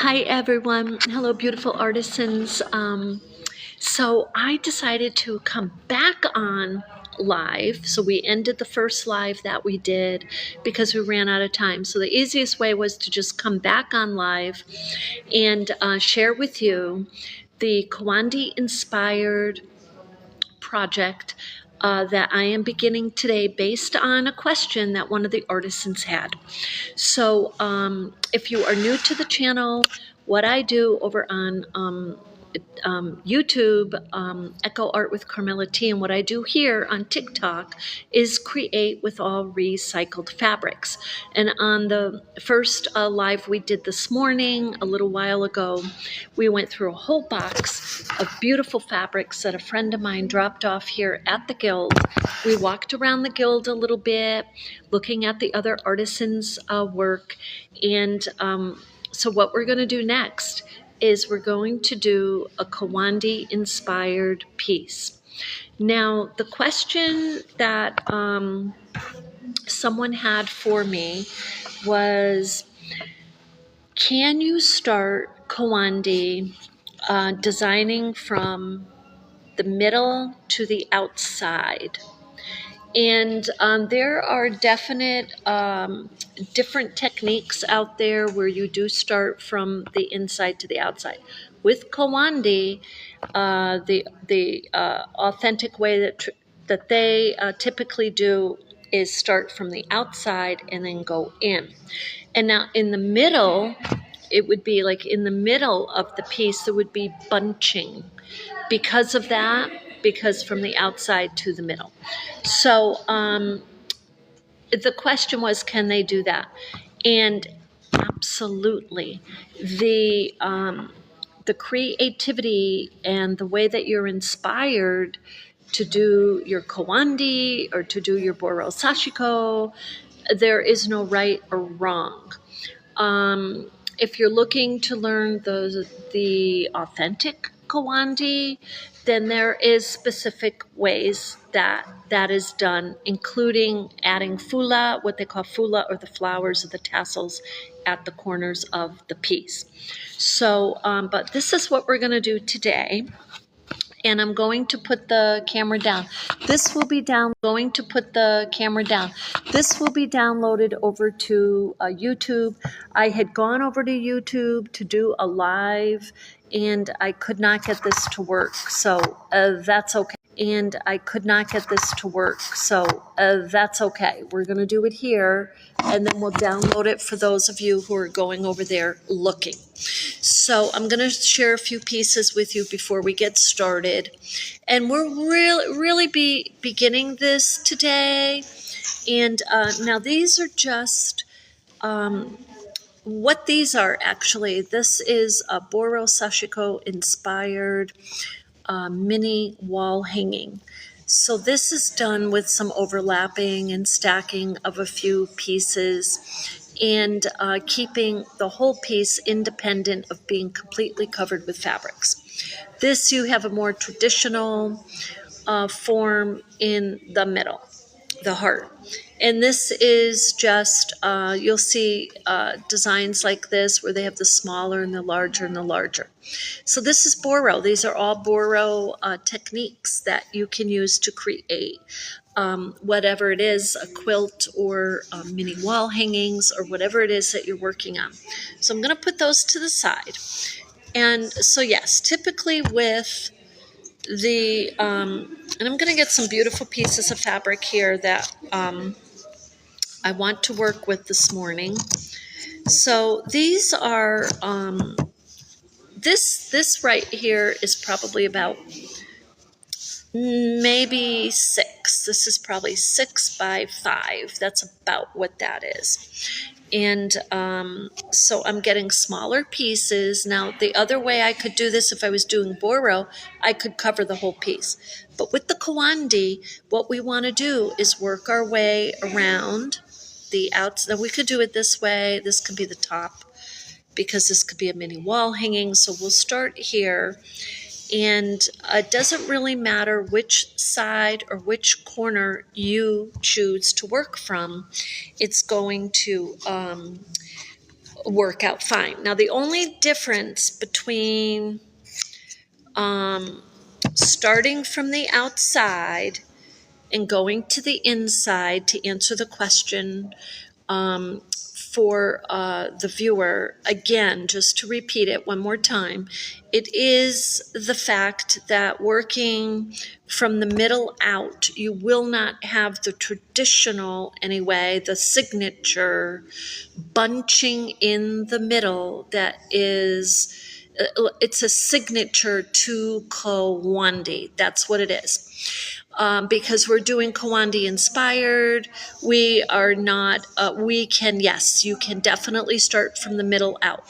Hi everyone. Hello beautiful artisans. So I decided to come back on live. So we ended the first live that we did because we ran out of time. So the easiest way was to just come back on live and share with you the Kiwandi inspired project that I am beginning today based on a question that one of the artisans had. So if you are new to the channel, what I do over on YouTube, Echo Art with Carmella-T, and what I do here on TikTok is create with all recycled fabrics. And on the first live we did this morning, a little while ago, we went through a whole box of beautiful fabrics that a friend of mine dropped off here at the Guild. We walked around the Guild a little bit, looking at the other artisans' work, and so what we're going to do next is we're going to do a Kiwandi inspired piece. Now, the question that someone had for me was, can you start Kiwandi designing from the middle to the outside? And there are definite different techniques out there where you do start from the inside to the outside. With Kiwandi, the authentic way that they typically do is start from the outside and then go in. And now in the middle, it would be like in the middle of the piece, there would be bunching. Because of that, because from the outside to the middle. So the question was, can they do that? And absolutely. The creativity and the way that you're inspired to do your Kiwandi or to do your Boro Sashiko, there is no right or wrong. If you're looking to learn the authentic Kiwandi, then there is specific ways that is done, including adding fula, what they call fula, or the flowers or the tassels at the corners of the piece. So, but this is what we're going to do today. And I'm going to put the camera down. This will be going to put the camera down. This will be downloaded over to YouTube. I had gone over to YouTube to do a live, and I could not get this to work. So that's okay. And I could not get this to work. So that's okay. We're going to do it here, and then we'll download it for those of you who are going over there looking. So I'm going to share a few pieces with you before we get started. And we're really beginning this today. And now these are just what these are actually. This is a Boro Sashiko inspired mini wall hanging. So this is done with some overlapping and stacking of a few pieces and keeping the whole piece independent of being completely covered with fabrics. This, you have a more traditional form in the middle, the heart. And this is just, you'll see designs like this where they have the smaller and the larger and the larger. So this is Boro. These are all Boro techniques that you can use to create whatever it is, a quilt or mini wall hangings or whatever it is that you're working on. So I'm going to put those to the side. And so yes, typically with the, and I'm going to get some beautiful pieces of fabric here that I want to work with this morning. So these are, this right here is probably about maybe 6. This is probably 6 by 5. That's about what that is. And so I'm getting smaller pieces. Now, the other way I could do this, if I was doing Boro, I could cover the whole piece. But with the Kiwandi, what we want to do is work our way around the outside. Now, we could do it this way. This could be the top because this could be a mini wall hanging. So we'll start here. And it doesn't really matter which side or which corner you choose to work from. It's going to work out fine. Now, the only difference between starting from the outside and going to the inside to answer the question for the viewer, again, just to repeat it one more time, it is the fact that working from the middle out, you will not have the traditional, anyway, the signature bunching in the middle that is, it's a signature to Kiwandi. That's what it is. Because we're doing Kiwandi inspired, we are not, we can, yes, you can definitely start from the middle out.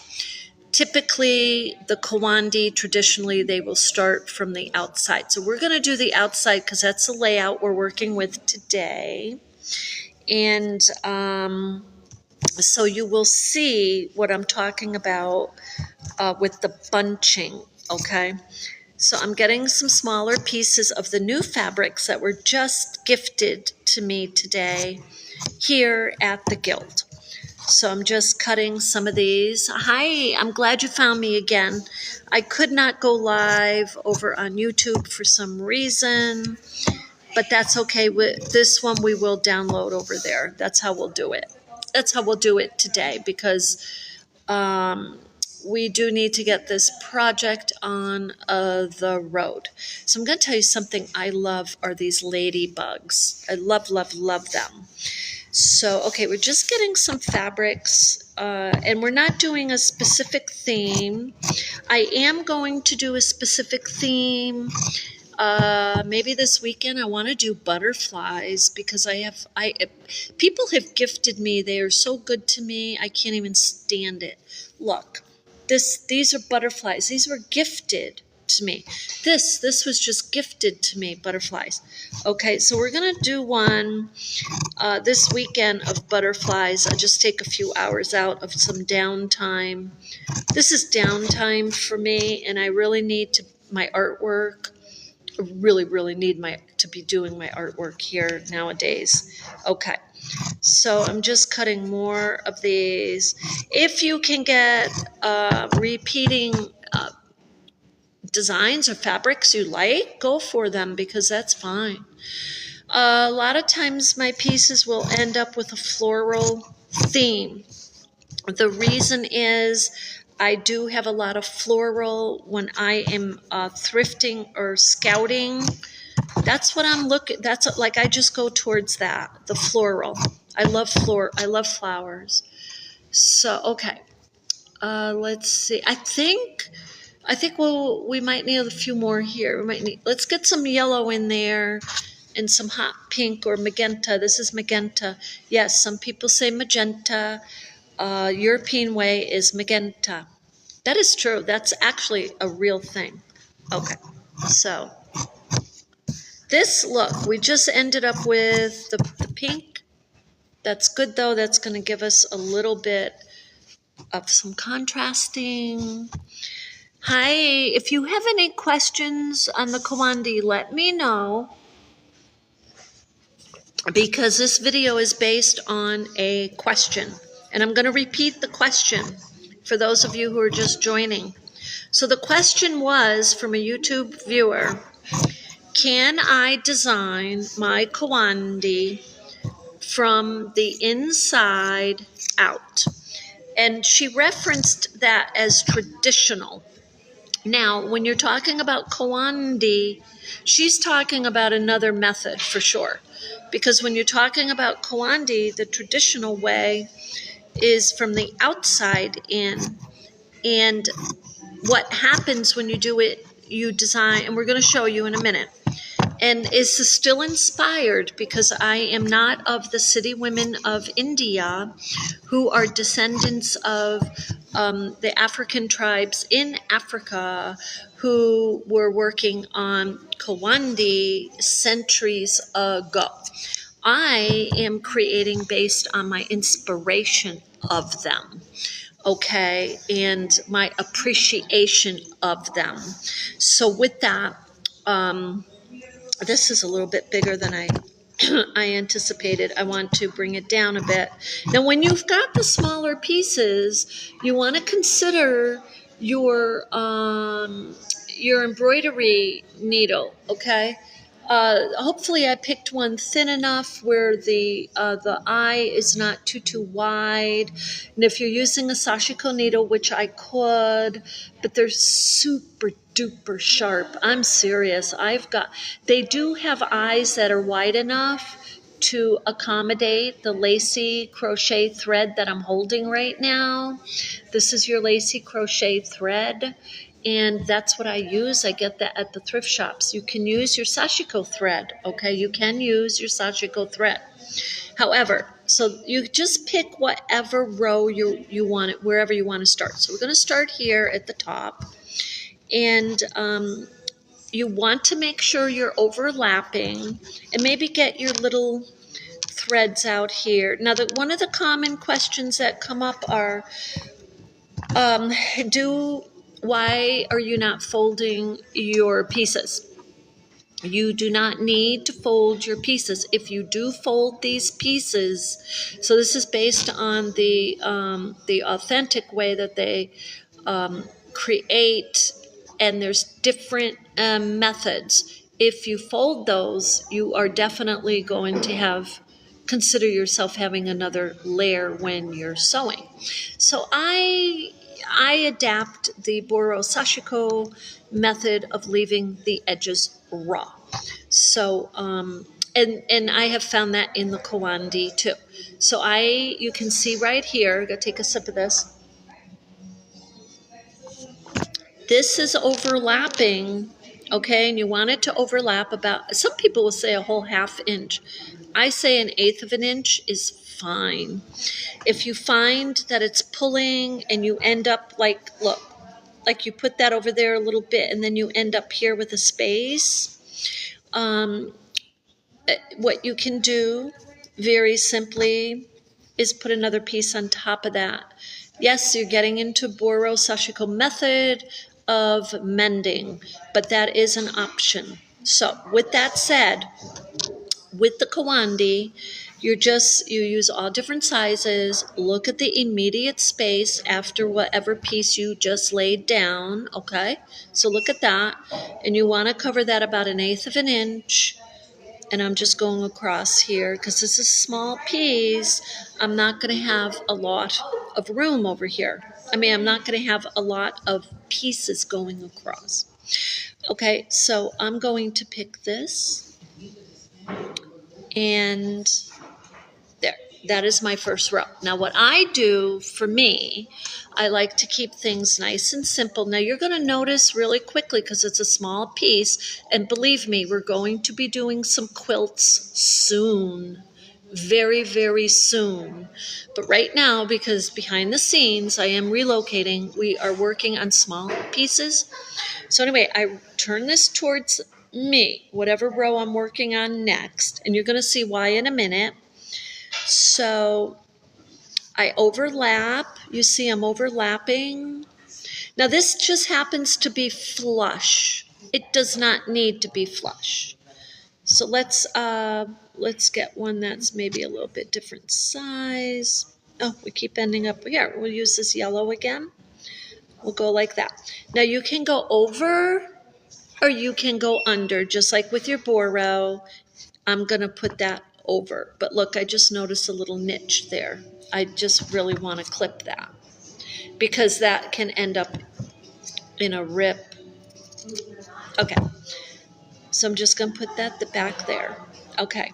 Typically, the Kiwandi, traditionally, they will start from the outside. So we're going to do the outside because that's the layout we're working with today. And so you will see what I'm talking about with the bunching, okay? So I'm getting some smaller pieces of the new fabrics that were just gifted to me today here at the Guild. So I'm just cutting some of these. Hi, I'm glad you found me again. I could not go live over on YouTube for some reason, but that's okay. With this one, we will download over there. That's how we'll do it. That's how we'll do it today because we do need to get this project on the road. So I'm going to tell you something I love are these ladybugs. I love, love, love them. So, okay, we're just getting some fabrics, and we're not doing a specific theme. I am going to do a specific theme. Maybe this weekend I want to do butterflies because people have gifted me. They are so good to me. I can't even stand it. Look, these are butterflies. These were gifted to me. This was just gifted to me, butterflies. Okay, so we're going to do one this weekend of butterflies. I'll just take a few hours out of some downtime. This is downtime for me, and I really need my artwork. I really, really need to be doing my artwork here nowadays. Okay, so I'm just cutting more of these. If you can get repeating designs or fabrics you like, go for them because that's fine. A lot of times my pieces will end up with a floral theme. The reason is I do have a lot of floral when I am thrifting or scouting. That's what I'm looking. That's like I just go towards that, the floral. I love flowers. So okay, let's see. I think we might need a few more here. Let's get some yellow in there and some hot pink or magenta. This is magenta. Yes, some people say magenta. European way is magenta. That is true. That's actually a real thing. Okay, so this look, we just ended up with the pink. That's good though. That's going to give us a little bit of some contrasting. Hi, if you have any questions on the Kiwandi, let me know. Because this video is based on a question. And I'm going to repeat the question for those of you who are just joining. So the question was from a YouTube viewer, can I design my Kiwandi from the inside out? And she referenced that as traditional. Now, when you're talking about Kiwandi, she's talking about another method for sure. Because when you're talking about Kiwandi, the traditional way is from the outside in. And what happens when you do it, you design, and we're going to show you in a minute. And is still inspired because I am not of the city women of India who are descendants of the African tribes in Africa who were working on Kiwandi centuries ago. I am creating based on my inspiration of them, okay, and my appreciation of them. So with that, this is a little bit bigger than I I anticipated. I want to bring it down a bit. Now, when you've got the smaller pieces, you want to consider your embroidery needle. Okay. Hopefully, I picked one thin enough where the eye is not too wide. And if you're using a sashiko needle, which I could, but they're super duper sharp. I'm serious. They do have eyes that are wide enough to accommodate the lacy crochet thread that I'm holding right now. This is your lacy crochet thread, and that's what I use. I get that at the thrift shops. You can use your sashiko thread, okay? You can use your sashiko thread. However, so you just pick whatever row you want it, wherever you want to start. So we're going to start here at the top, and you want to make sure you're overlapping, and maybe get your little threads out here. Now, one of the common questions that come up are, why are you not folding your pieces? You do not need to fold your pieces. If you do fold these pieces, so this is based on the authentic way that they create, and there's different methods. If you fold those, you are definitely going to consider yourself having another layer when you're sewing. So I adapt the Boro Sashiko method of leaving the edges raw. So and I have found that in the Kiwandi too. So you can see right here, go take a sip of this. This is overlapping, okay, and you want it to overlap about, some people will say a whole ½ inch. I say 1/8 of an inch is fine. If you find that it's pulling and you end up look, like you put that over there a little bit and then you end up here with a space, what you can do very simply is put another piece on top of that. Yes, you're getting into Boro Sashiko method of mending, but that is an option. So with that said, with the Kiwandi, you use all different sizes, look at the immediate space after whatever piece you just laid down, okay? So look at that, and you want to cover that about 1/8 of an inch. And I'm just going across here because this is a small piece. I'm not going to have a lot of room over here. I'm not going to have a lot of pieces going across. Okay, so I'm going to pick this, and there. That is my first row. Now, what I do for me, I like to keep things nice and simple. Now, you're going to notice really quickly because it's a small piece, and believe me, we're going to be doing some quilts soon. Very, very soon. But right now, because behind the scenes, I am relocating, we are working on small pieces. So anyway, I turn this towards me, whatever row I'm working on next, and you're going to see why in a minute. So I overlap. You see I'm overlapping. Now this just happens to be flush. It does not need to be flush. So let's get one that's maybe a little bit different size. Oh, we keep ending up here. We'll use this yellow again. We'll go like that. Now you can go over or you can go under, just like with your Boro. I'm going to put that over. But look, I just noticed a little niche there. I just really want to clip that because that can end up in a rip. Okay. So I'm just going to put that back there. Okay.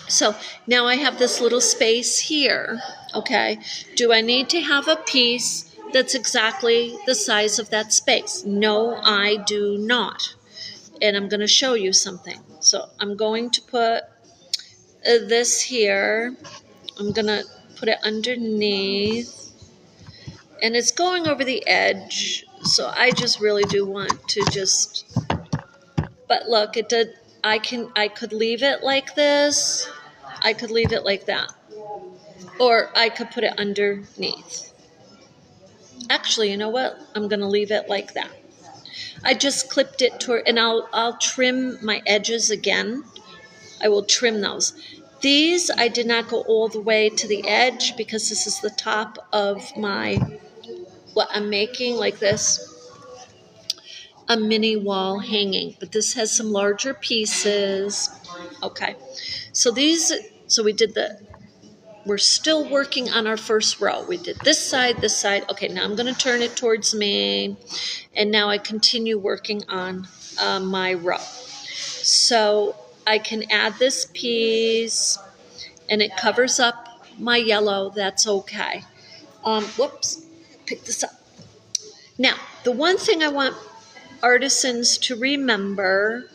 So now I have this little space here. Okay. Do I need to have a piece that's exactly the size of that space? No, I do not. And I'm going to show you something. So I'm going to put this here. I'm going to put it underneath. And it's going over the edge. So I just really do want to just... But look, it did. I could leave it like this. I could leave it like that. Or I could put it underneath. Actually, you know what? I'm going to leave it like that. I just clipped it toward, and I'll trim my edges again I will trim those. These I did not go all the way to the edge because this is the top of what I'm making, like this, a mini wall hanging. But this has some larger pieces. Okay, so we're still working on our first row. We did this side. Okay, now I'm going to turn it towards me. And now I continue working on my row. So I can add this piece and it covers up my yellow. That's okay. Whoops, pick this up. Now, the one thing I want artisans to remember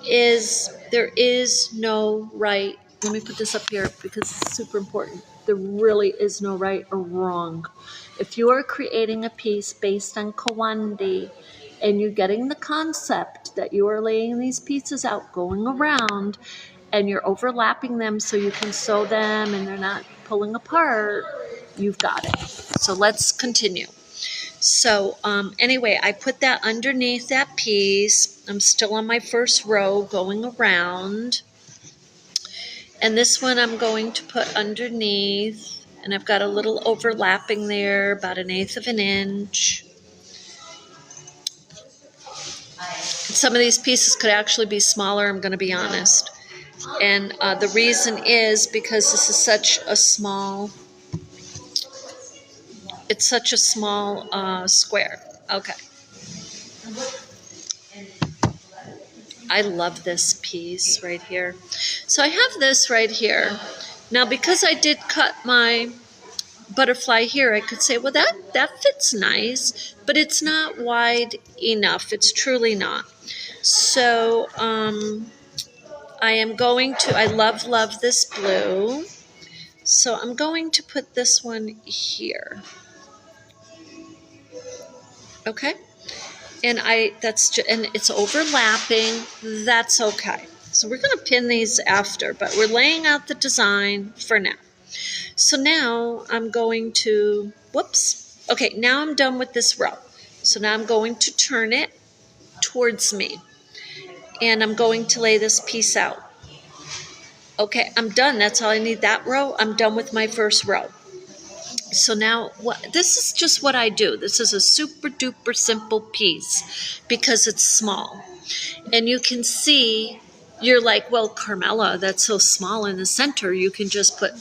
is there is no right. Let me put this up here because it's super important. There really is no right or wrong. If you are creating a piece based on Kiwandi and you're getting the concept that you are laying these pieces out, going around, and you're overlapping them so you can sew them and they're not pulling apart, you've got it. So let's continue. So anyway, I put that underneath that piece. I'm still on my first row going around. And this one I'm going to put underneath. And I've got a little overlapping there, about 1/8 of an inch. Some of these pieces could actually be smaller, I'm going to be honest. And the reason is because this is such a small... It's such a small square. Okay. I love this piece right here. So I have this right here. Now, because I did cut my butterfly here, I could say, well, that fits nice, but it's not wide enough. It's truly not. So I am going to, I love this blue. So I'm going to put this one here. Okay, and and it's overlapping. That's okay. So we're going to pin these after, but we're laying out the design for now. So now I'm going to, whoops. Okay, now I'm done with this row. So now I'm going to turn it towards me, and I'm going to lay this piece out. Okay, I'm done. That's all I need. That row, I'm done with my first row. So now, this is just what I do. This is a super duper simple piece because it's small. And you can see, you're like, well, Carmella, that's so small in the center. You can just put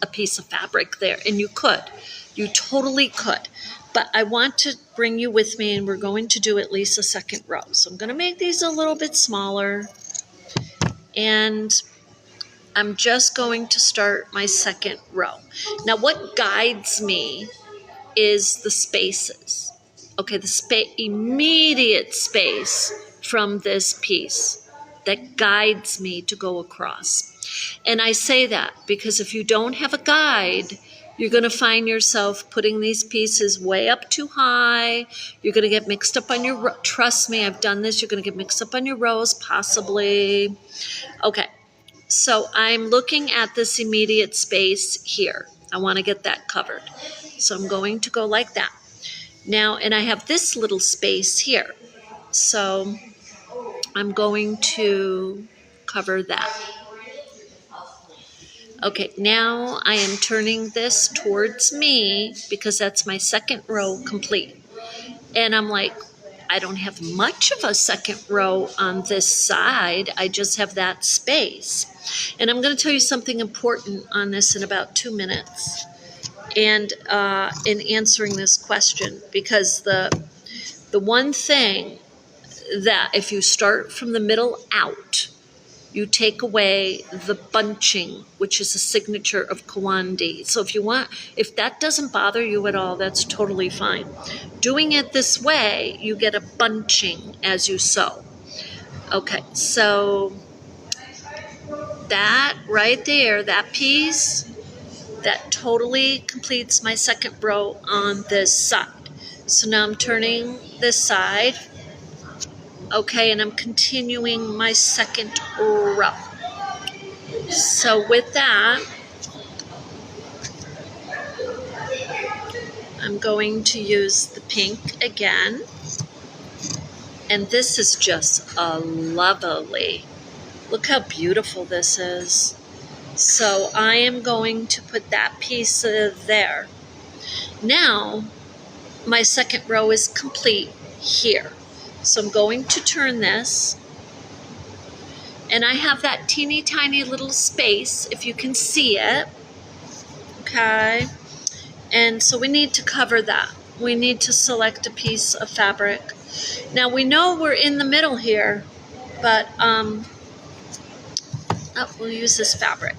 a piece of fabric there. And you could. You totally could. But I want to bring you with me, and we're going to do at least a second row. So I'm going to make these a little bit smaller. And I'm just going to start my second row. Now, what guides me is the spaces. Okay, the immediate space from this piece that guides me to go across. And I say that because if you don't have a guide, you're going to find yourself putting these pieces way up too high. You're going to get mixed up on your, trust me, I've done this. You're going to get mixed up on your rows, possibly. Okay. So I'm looking at this immediate space here. I want to get that covered. So I'm going to go like that. Now, and I have this little space here. So I'm going to cover that. Okay, now I am turning this towards me because that's my second row complete. And I'm like, I don't have much of a second row on this side. I just have that space. And I'm going to tell you something important on this in about 2 minutes. And in answering this question, because the one thing that if you start from the middle out, you take away the bunching, which is a signature of Kiwandi. So if that doesn't bother you at all, that's totally fine. Doing it this way, you get a bunching as you sew. Okay, so that right there, that piece, that totally completes my second row on this side. So now I'm turning this side. Okay, and I'm continuing my second row. So with that, I'm going to use the pink again. And this is just a lovely Look how beautiful this is. So I am going to put that piece there. Now, my second row is complete here. So I'm going to turn this, and I have that teeny tiny little space, if you can see it. Okay. And so we need to cover that. We need to select a piece of fabric. Now we know we're in the middle here, but we'll use this fabric.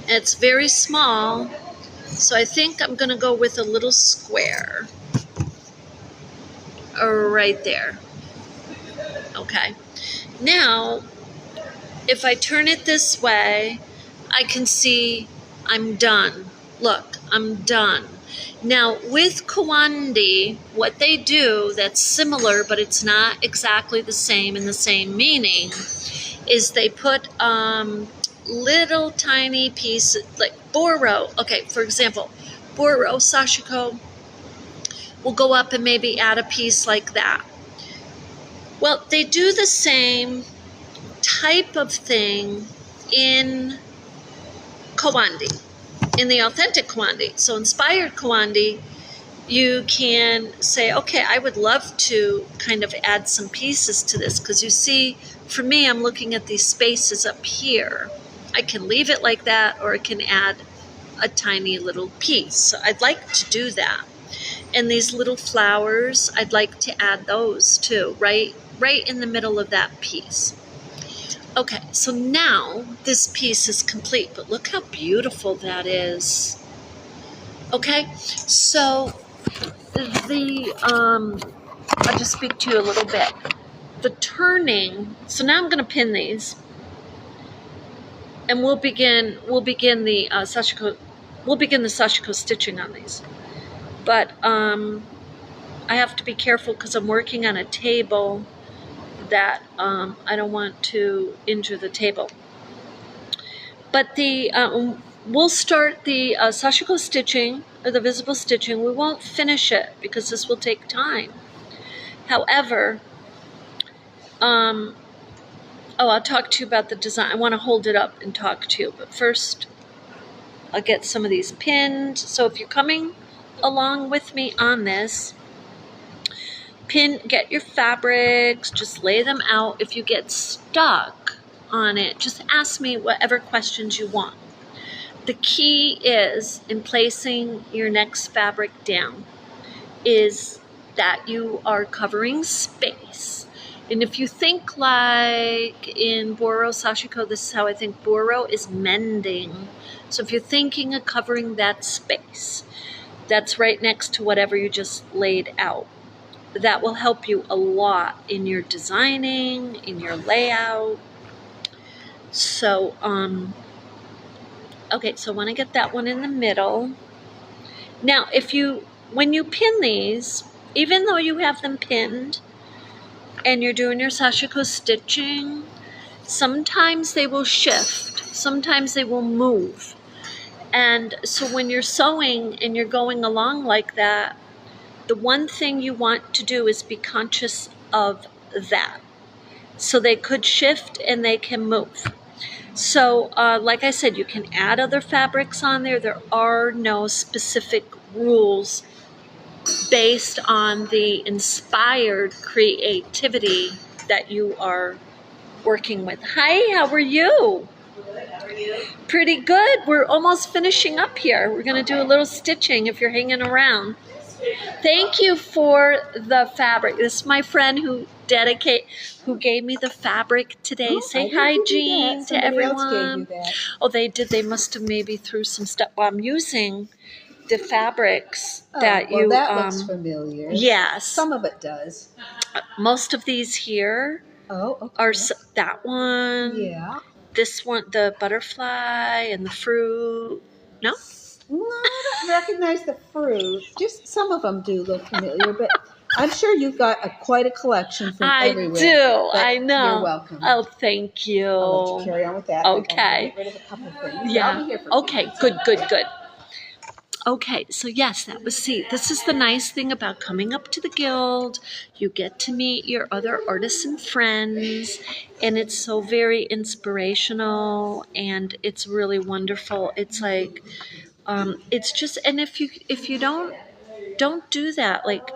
It's very small, so I think I'm going to go with a little square right there. Okay. Now, if I turn it this way, I can see I'm done. Look, I'm done. Now, with Kiwandi, what they do that's similar, but it's not exactly the same in the same meaning, is they put little tiny pieces, like Boro. Okay, for example, Boro Sashiko will go up and maybe add a piece like that. Well, they do the same type of thing in Kiwandi, in the authentic Kiwandi. So inspired Kiwandi, you can say, okay, I would love to kind of add some pieces to this, because you see, for me, I'm looking at these spaces up here. I can leave it like that, or I can add a tiny little piece. So I'd like to do that. And these little flowers, I'd like to add those too, right in the middle of that piece. Okay, so now this piece is complete, but look how beautiful that is. Okay, so I'll just speak to you a little bit. The turning, so now I'm going to pin these, and we'll begin the sashiko stitching on these. But I have to be careful because I'm working on a table that I don't want to injure the table. But we'll start the sashiko stitching, or the visible stitching. We won't finish it because this will take time. However, I'll talk to you about the design. I want to hold it up and talk to you. But first, I'll get some of these pinned. So if you're coming along with me on this, get your fabrics, just lay them out. If you get stuck on it, just ask me whatever questions you want. The key is, in placing your next fabric down, is that you are covering space. And if you think like in Boro Sashiko, this is how I think Boro is mending. So if you're thinking of covering that space, that's right next to whatever you just laid out. That will help you a lot in your designing, in your layout. So, okay, so I want to get that one in the middle. Now, when you pin these, even though you have them pinned and you're doing your sashiko stitching, sometimes they will shift, sometimes they will move. And so when you're sewing and you're going along like that, the one thing you want to do is be conscious of that. So they could shift and they can move. So like I said, you can add other fabrics on there. There are no specific rules based on the inspired creativity that you are working with. Hi, how are you? How are you? Pretty good. We're almost finishing up here. We're going to do a little stitching if you're hanging around. Thank you for the fabric. This is my friend who gave me the fabric today. Oh, Say hi, Jean, to everyone. Else gave you that. Oh, they did. They must have maybe threw some stuff. Well, I'm using the fabrics that well, that looks familiar. Yes. Some of it does. Most of these here are that one. Yeah. This one, the butterfly and the fruit. No? No, I don't recognize the fruit. Just some of them do look familiar, but I'm sure you've got quite a collection from everywhere. I do. I know. You're welcome. Oh, thank you. I'll let you carry on with that. Okay. Get rid of a couple things. Yeah. I'll be here for okay. Good. Okay, so yes, that was, see, this is the nice thing about coming up to the guild. You get to meet your other artisan friends, and it's so very inspirational, and it's really wonderful. It's like, it's just, and if you don't do that, like,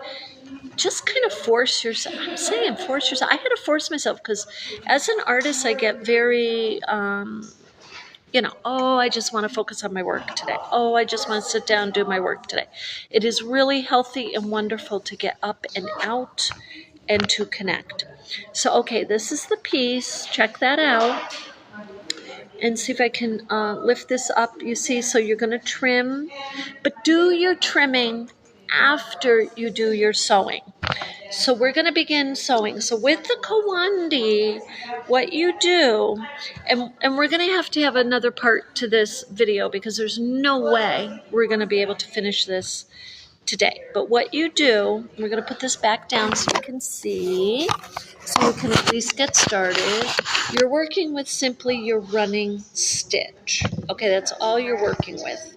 just kind of force yourself. I'm saying force yourself. I had to force myself because as an artist, I get very, oh, I just want to focus on my work today. Oh, I just want to sit down and do my work today. It is really healthy and wonderful to get up and out and to connect. So, okay, this is the piece. Check that out and see if I can lift this up. You see, so you're going to trim, but do your trimming after you do your sewing. So we're going to begin sewing. So with the Kiwandi, what you do, and we're going to have another part to this video because there's no way we're going to be able to finish this today. But what you do, we're going to put this back down so you can see, so you can at least get started. You're working with simply your running stitch. Okay, that's all you're working with,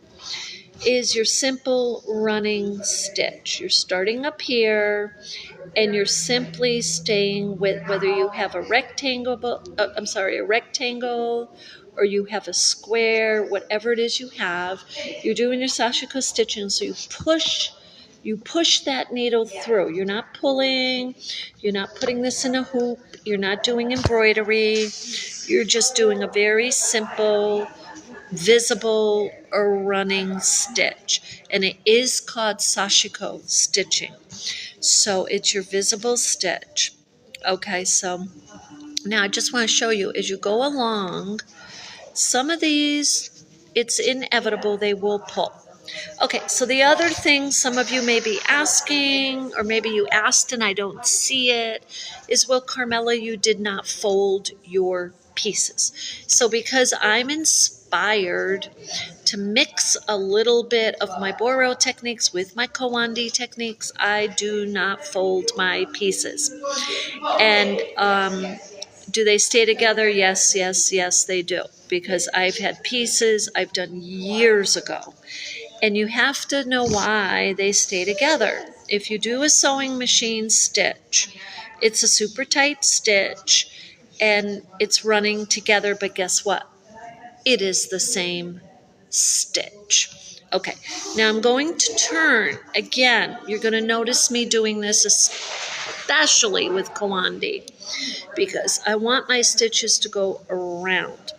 is your simple running stitch. You're starting up here and you're simply staying with, whether you have a rectangle, a rectangle, or you have a square, whatever it is you have, you're doing your sashiko stitching. So you push that needle through. You're not pulling, you're not putting this in a hoop, you're not doing embroidery. You're just doing a very simple, visible or running stitch, and it is called sashiko stitching. So it's your visible stitch. Okay, so now I just want to show you as you go along, some of these, it's inevitable they will pull. Okay, so the other thing some of you may be asking, or maybe you asked and I don't see it, is, well, Carmella, you did not fold your pieces. So because I'm inspired to mix a little bit of my Boro techniques with my Kiwandi techniques, I do not fold my pieces. And do they stay together? Yes, yes, yes, they do. Because I've had pieces I've done years ago. And you have to know why they stay together. If you do a sewing machine stitch, it's a super tight stitch and it's running together, but guess what? It is the same stitch. Okay, now I'm going to turn. Again, you're going to notice me doing this especially with Kiwandi because I want my stitches to go around.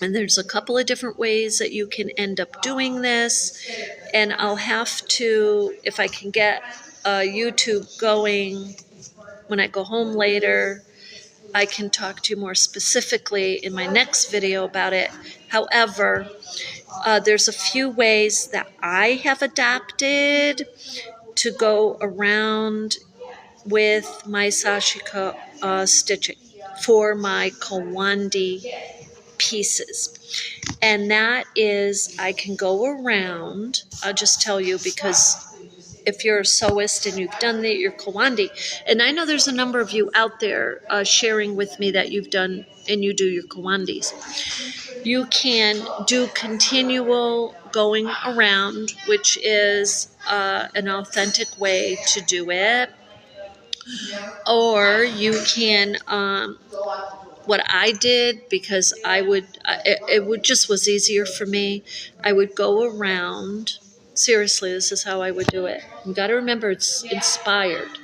And there's a couple of different ways that you can end up doing this. And I'll have to, if I can get YouTube going when I go home later, I can talk to you more specifically in my next video about it. However, there's a few ways that I have adapted to go around with my sashiko stitching for my Kiwandi pieces. And that is, I can go around, I'll just tell you, because if you're a sewist and you've done your Kiwandi, and I know there's a number of you out there sharing with me that you've done and you do your Kiwandis. You can do continual going around, which is an authentic way to do it. Or you can, what I did, because it would just was easier for me, I would go around. Seriously, this is how I would do it. You got to remember, it's inspired.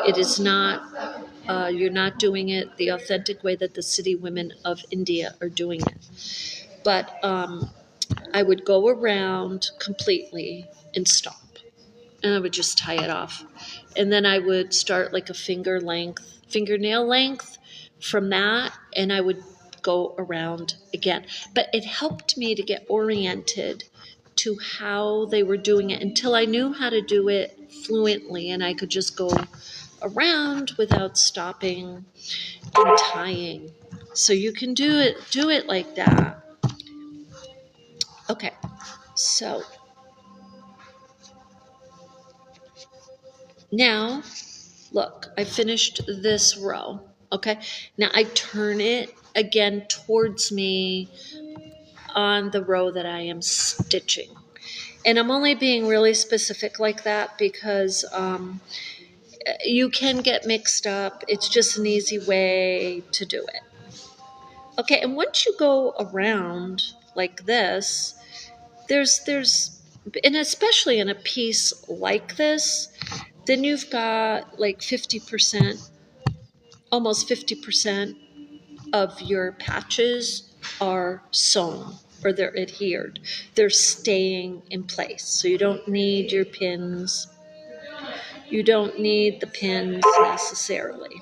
It is not, you're not doing it the authentic way that the city women of India are doing it. But I would go around completely and stop. And I would just tie it off. And then I would start like a fingernail length from that, and I would go around again. But it helped me to get oriented to how they were doing it until I knew how to do it fluently, and I could just go around without stopping and tying. So you can do it like that. Okay, so now look, I finished this row. Okay, now I turn it again towards me on the row that I am stitching. And I'm only being really specific like that because you can get mixed up. It's just an easy way to do it. Okay, and once you go around like this, and especially in a piece like this, then you've got like 50%, almost 50% of your patches are sewn or they're adhered. They're staying in place. So you don't need your pins. You don't need the pins necessarily.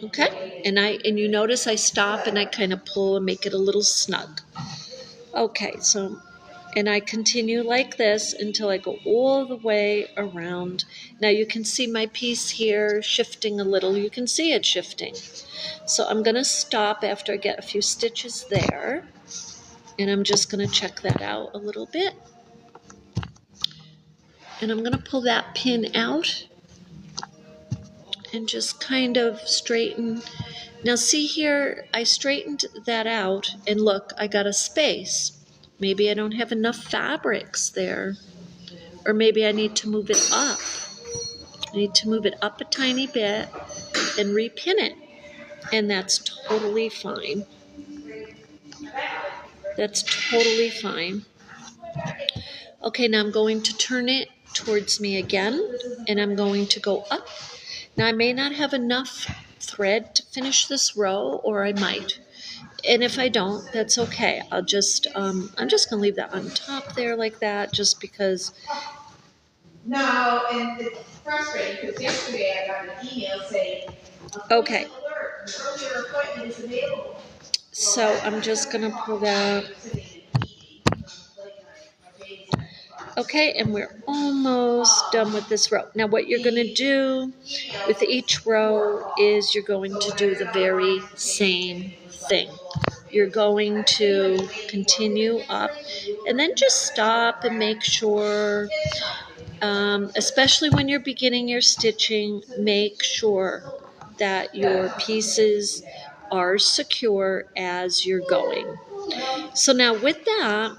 Okay, and you notice I stop and I kind of pull and make it a little snug. Okay, so and I continue like this until I go all the way around. Now you can see my piece here shifting a little. You can see it shifting. So I'm going to stop after I get a few stitches there, and I'm just going to check that out a little bit. And I'm going to pull that pin out and just kind of straighten. Now see here, I straightened that out, and look, I got a space. Maybe I don't have enough fabrics there, or maybe I need to move it up. I need to move it up a tiny bit and repin it, and that's totally fine. That's totally fine. Okay, now I'm going to turn it towards me again, and I'm going to go up. Now I may not have enough thread to finish this row, or I might. And if I don't, that's okay. I'm just gonna leave that on top there like that, just because. No, and it's frustrating because yesterday I got an email saying, Okay. alert, earlier appointment is available. So I'm just gonna pull that. Okay, and we're almost done with this row. Now what you're gonna do with each row is you're going to do the very same thing. You're going to continue up and then just stop and make sure, especially when you're beginning your stitching, make sure that your pieces are secure as you're going. So now with that,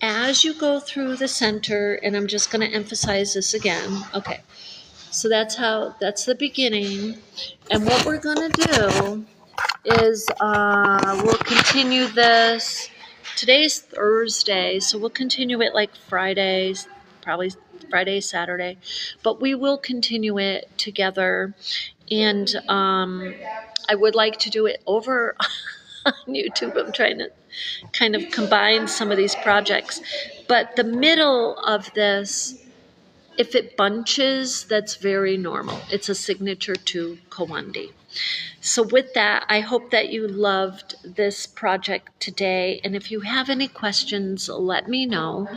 as you go through the center, and I'm just going to emphasize this again. Okay, so that's the beginning. And what we're going to do is we'll continue this. Today's Thursday, so we'll continue it like Fridays, probably Friday, Saturday, but we will continue it together. And I would like to do it over on YouTube. I'm trying to kind of combine some of these projects. But the middle of this, if it bunches, that's very normal. It's a signature to Kiwandi. So with that, I hope that you loved this project today. And if you have any questions, let me know.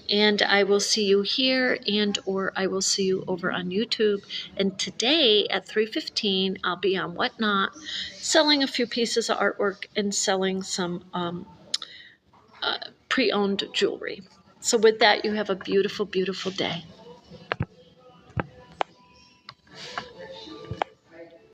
And I will see you here or I will see you over on YouTube. And today at 3:15, I'll be on Whatnot, selling a few pieces of artwork and selling some pre-owned jewelry. So with that, you have a beautiful, beautiful day.